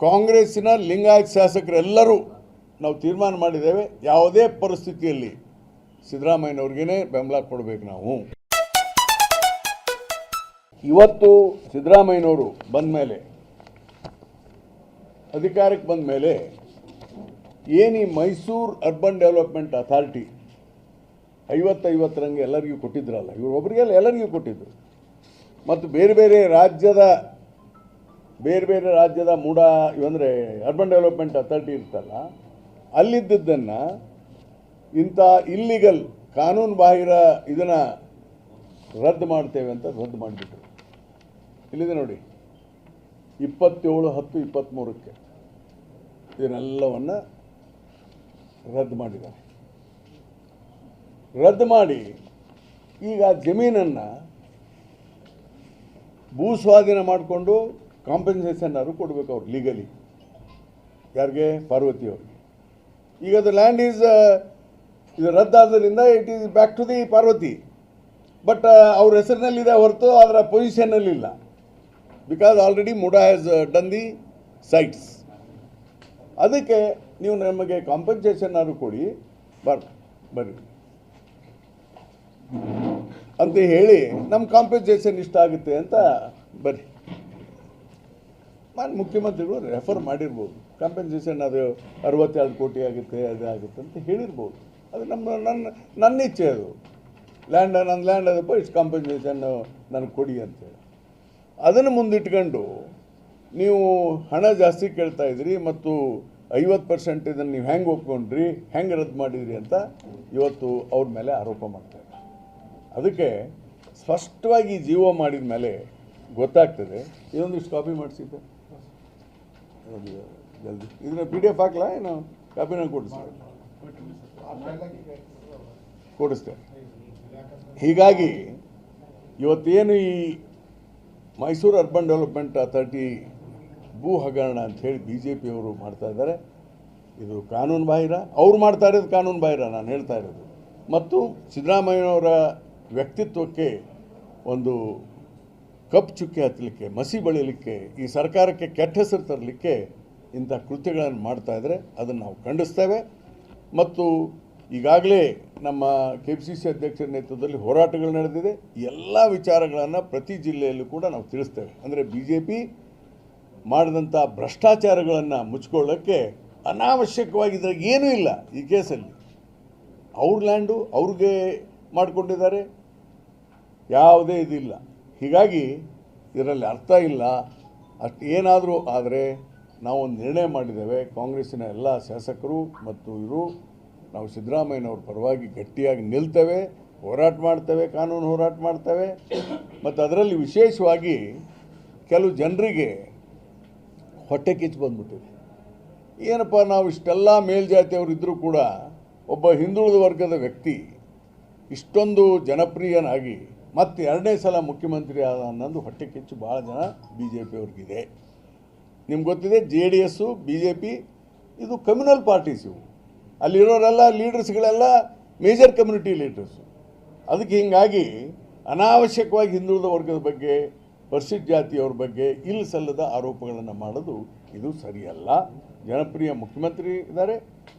ಕಾಂಗ್ರೆಸ್ಸಿನ ಲಿಂಗಾಯತ್ ಶಾಸಕರೆಲ್ಲರೂ ನಾವು ತೀರ್ಮಾನ ಮಾಡಿದ್ದೇವೆ, ಯಾವುದೇ ಪರಿಸ್ಥಿತಿಯಲ್ಲಿ ಸಿದ್ದರಾಮಯ್ಯನವ್ರಿಗೇ ಬೆಂಬಲ ಕೊಡಬೇಕು. ನಾವು ಇವತ್ತು ಸಿದ್ದರಾಮಯ್ಯನವರು ಬಂದ ಮೇಲೆ, ಅಧಿಕಾರಕ್ಕೆ ಬಂದ ಮೇಲೆ ಏನು ಈ Mysuru urban development authority 50-50 range ಎಲ್ಲರಿಗೂ ಕೊಟ್ಟಿದ್ರಲ್ಲ, ಇವರು ಒಬ್ಬರಿಗೆಲ್ಲ ಎಲ್ಲರಿಗೂ ಕೊಟ್ಟಿದ್ದರು. ಮತ್ತು ಬೇರೆ ಬೇರೆ ರಾಜ್ಯದ ಮೂಡ ಇವಂದರೆ ಅರ್ಬನ್ ಡೆವಲಪ್ಮೆಂಟ್ ಅಥಾರಿಟಿ ಇರ್ತಲ್ಲ, ಅಲ್ಲಿದ್ದನ್ನು ಇಂಥ ಇಲ್ಲಿಗಲ್ ಕಾನೂನು ಬಾಹಿರ ಇದನ್ನು ರದ್ದು ಮಾಡ್ತೇವೆ ಅಂತ ರದ್ದು ಮಾಡಿಬಿಟ್ರು. ಇಲ್ಲಿದೆ ನೋಡಿ, 27/10/23 ಇದನ್ನೆಲ್ಲವನ್ನು ರದ್ದು ಮಾಡಿದ್ದಾರೆ. ರದ್ದು ಮಾಡಿ ಈಗ ಜಮೀನನ್ನು ಭೂ ಸ್ವಾಧೀನ ಮಾಡಿಕೊಂಡು ಕಾಂಪೆನ್ಸೇಷನ್ ಕೊಡಬೇಕು ಅವ್ರು ಲೀಗಲಿ. ಯಾರಿಗೆ? ಪಾರ್ವತಿ ಅವ್ರಿಗೆ. ಈಗ ಅದು ಲ್ಯಾಂಡ್ ಇದು ರದ್ದಾದ್ದರಿಂದ it is back to the Parvati. But ಅವ್ರ ಹೆಸರಿನಲ್ಲಿದೆ ಹೊರತು ಅದರ ಪೊಸಿಷನ್ನಲ್ಲಿಲ್ಲ. Because already MUDA has done the sites. ಅದಕ್ಕೆ ನೀವು ನಮಗೆ ಕಾಂಪೆನ್ಸೇಷನ್ ಕೊಡಿ ಬರ್ರಿ ಅಂತ ಹೇಳಿ, ನಮ್ಮ ಕಾಂಪೆನ್ಸೇಷನ್ ಇಷ್ಟ ಆಗುತ್ತೆ ಅಂತ ಬರ್ರಿ. ಮುಖ್ಯಮಂತ್ರಿಗಳು ರೆಫರ್ ಮಾಡಿರ್ಬೋದು, ಕಾಂಪೆನ್ಸೇಷನ್ ಅದು 62 ಕೋಟಿ ಆಗುತ್ತೆ, ಅದು ಆಗುತ್ತೆ ಅಂತ ಹೇಳಿರ್ಬೋದು. ಅದು ನನ್ನ ಇಚ್ಛೆ. ಅದು ನನ್ನ ಲ್ಯಾಂಡ್ ಅದಪ್ಪ, ಇಷ್ಟು ಕಾಂಪೆನ್ಸೇಷನ್ ನನಗೆ ಕೊಡಿ ಅಂತೇಳಿ. ಅದನ್ನು ಮುಂದಿಟ್ಕೊಂಡು ನೀವು ಹಣ ಜಾಸ್ತಿ ಕೇಳ್ತಾ ಇದ್ರಿ ಮತ್ತು 50% ಇದನ್ನು ನೀವು ಹೆಂಗೆ ಒಪ್ಕೊಂಡ್ರಿ, ಹೆಂಗೆ ರದ್ದು ಮಾಡಿದ್ರಿ ಅಂತ ಇವತ್ತು ಅವ್ರ ಮೇಲೆ ಆರೋಪ ಮಾಡ್ತಾರೆ. ಅದಕ್ಕೆ ಸ್ಪಷ್ಟವಾಗಿ ಜೀವ ಮಾಡಿದ ಮೇಲೆ ಗೊತ್ತಾಗ್ತದೆ. ಇದೊಂದಿಷ್ಟು ಕಾಪಿ ಮಾಡಿಸಿದ್ದೆ, ಜಲ್ದಿ ಇದನ್ನ PDF ಹಾಕಲ, ಏನು ಕಾಪಿನ ಕೊಡಿಸ್ತೇನೆ. ಹೀಗಾಗಿ ಇವತ್ತೇನು ಈ ಮೈಸೂರು ಅರ್ಬನ್ ಡೆವಲಪ್ಮೆಂಟ್ ಅಥಾರಿಟಿ ಭೂ ಹಗರಣ ಅಂಥೇಳಿ BJP ಅವರು ಮಾಡ್ತಾ ಇದ್ದಾರೆ, ಇದು ಕಾನೂನು ಬಾಹಿರ. ಅವ್ರು ಮಾಡ್ತಾ ಇರೋದು ಕಾನೂನು ಬಾಹಿರ, ನಾನು ಹೇಳ್ತಾ ಇರೋದು. ಮತ್ತು ಸಿದ್ದರಾಮಯ್ಯನವರ ವ್ಯಕ್ತಿತ್ವಕ್ಕೆ ಒಂದು ಕಪ್ಪು ಚುಕ್ಕೆ ಹತ್ತಲಿಕ್ಕೆ, ಮಸಿ ಬಳಿಯಲಿಕ್ಕೆ, ಈ ಸರ್ಕಾರಕ್ಕೆ ಕೆಟ್ಟ ಹೆಸರು ತರಲಿಕ್ಕೆ ಇಂಥ ಕೃತ್ಯಗಳನ್ನು ಮಾಡ್ತಾ ಇದ್ದರೆ ಅದನ್ನು ನಾವು ಖಂಡಿಸ್ತೇವೆ. ಮತ್ತು ಈಗಾಗಲೇ ನಮ್ಮ KPCC ಅಧ್ಯಕ್ಷರ ನೇತೃತ್ವದಲ್ಲಿ ಹೋರಾಟಗಳು ನಡೆದಿದೆ. ಎಲ್ಲ ವಿಚಾರಗಳನ್ನು ಪ್ರತಿ ಜಿಲ್ಲೆಯಲ್ಲೂ ಕೂಡ ನಾವು ತಿಳಿಸ್ತೇವೆ. ಅಂದರೆ BJP ಮಾಡಿದಂಥ ಭ್ರಷ್ಟಾಚಾರಗಳನ್ನು ಮುಚ್ಕೊಳ್ಳೋಕ್ಕೆ ಅನಾವಶ್ಯಕವಾಗಿ ಇದ್ರಾಗ ಏನೂ ಇಲ್ಲ. ಈ ಕೇಸಲ್ಲಿ ಅವ್ರ ಲ್ಯಾಂಡು ಅವ್ರಿಗೆ ಮಾಡಿಕೊಂಡಿದ್ದಾರೆ, ಯಾವುದೇ ಇದಿಲ್ಲ. ಹೀಗಾಗಿ ಇದರಲ್ಲಿ ಅರ್ಥ ಇಲ್ಲ. ಅಷ್ಟು ಏನಾದರೂ ಆದರೆ ನಾವೊಂದು ನಿರ್ಣಯ ಮಾಡಿದ್ದೇವೆ, ಕಾಂಗ್ರೆಸ್ಸಿನ ಎಲ್ಲ ಶಾಸಕರು ಮತ್ತು ನಾವು ಸಿದ್ದರಾಮಯ್ಯನವ್ರ ಪರವಾಗಿ ಗಟ್ಟಿಯಾಗಿ ನಿಲ್ತೇವೆ, ಹೋರಾಟ ಮಾಡ್ತೇವೆ, ಕಾನೂನು ಹೋರಾಟ ಮಾಡ್ತೇವೆ. ಮತ್ತು ಅದರಲ್ಲಿ ವಿಶೇಷವಾಗಿ ಕೆಲವು ಜನರಿಗೆ ಹೊಟ್ಟೆ ಕಿಚ್ಚು ಬಂದ್ಬಿಟ್ಟಿದೆ. ಏನಪ್ಪ, ನಾವು ಇಷ್ಟೆಲ್ಲ ಮೇಲ್ಜಾತಿಯವರು ಇದ್ದರೂ ಕೂಡ ಒಬ್ಬ ಹಿಂದುಳಿದ ವರ್ಗದ ವ್ಯಕ್ತಿ ಇಷ್ಟೊಂದು ಜನಪ್ರಿಯನಾಗಿ ಮತ್ತೆ 2ನೇ ಸಲ ಮುಖ್ಯಮಂತ್ರಿ ಆದ ಅನ್ನೋದು ಹೊಟ್ಟೆ ಕಿಚ್ಚು ಭಾಳ ಜನ BJP ಅವ್ರಿಗಿದೆ. ನಿಮ್ಗೆ ಗೊತ್ತಿದೆ, JDS BJP ಇದು ಕಮ್ಯುನಲ್ ಪಾರ್ಟೀಸ್. ಇವು ಅಲ್ಲಿರೋರೆಲ್ಲ ಲೀಡರ್ಸ್ಗಳೆಲ್ಲ ಮೇಜರ್ ಕಮ್ಯುನಿಟಿ ಲೀಡರ್ಸು. ಅದಕ್ಕೆ ಹೀಗಾಗಿ ಅನಾವಶ್ಯಕವಾಗಿ ಹಿಂದುಳಿದ ವರ್ಗದ ಬಗ್ಗೆ, ಪರಿಶಿಷ್ಟ ಜಾತಿಯವ್ರ ಬಗ್ಗೆ ಇಲ್ಲಿ ಸಲ್ಲದ ಆರೋಪಗಳನ್ನು ಮಾಡೋದು ಇದು ಸರಿಯಲ್ಲ. ಜನಪ್ರಿಯ ಮುಖ್ಯಮಂತ್ರಿ ಇದ್ದಾರೆ.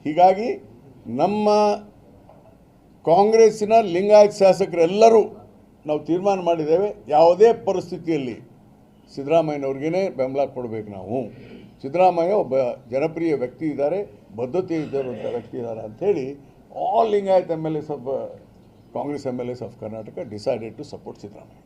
ಹೀಗಾಗಿ ನಮ್ಮ ಕಾಂಗ್ರೆಸ್ಸಿನ ಲಿಂಗಾಯತ್ ಶಾಸಕರೆಲ್ಲರೂ ನಾವು ತೀರ್ಮಾನ ಮಾಡಿದ್ದೇವೆ, ಯಾವುದೇ ಪರಿಸ್ಥಿತಿಯಲ್ಲಿ ಸಿದ್ದರಾಮಯ್ಯನವ್ರಿಗೇ ಬೆಂಬಲ ಕೊಡಬೇಕು. ನಾವು ಸಿದ್ದರಾಮಯ್ಯ ಒಬ್ಬ ಜನಪ್ರಿಯ ವ್ಯಕ್ತಿ ಇದ್ದಾರೆ, ಬದ್ಧತೆ ಇದ್ದರುವಂಥ ವ್ಯಕ್ತಿ ಇದ್ದಾರೆ ಅಂಥೇಳಿ all Lingayat MLAs of Congress MLAs of Karnataka decided to support Siddaramaiah.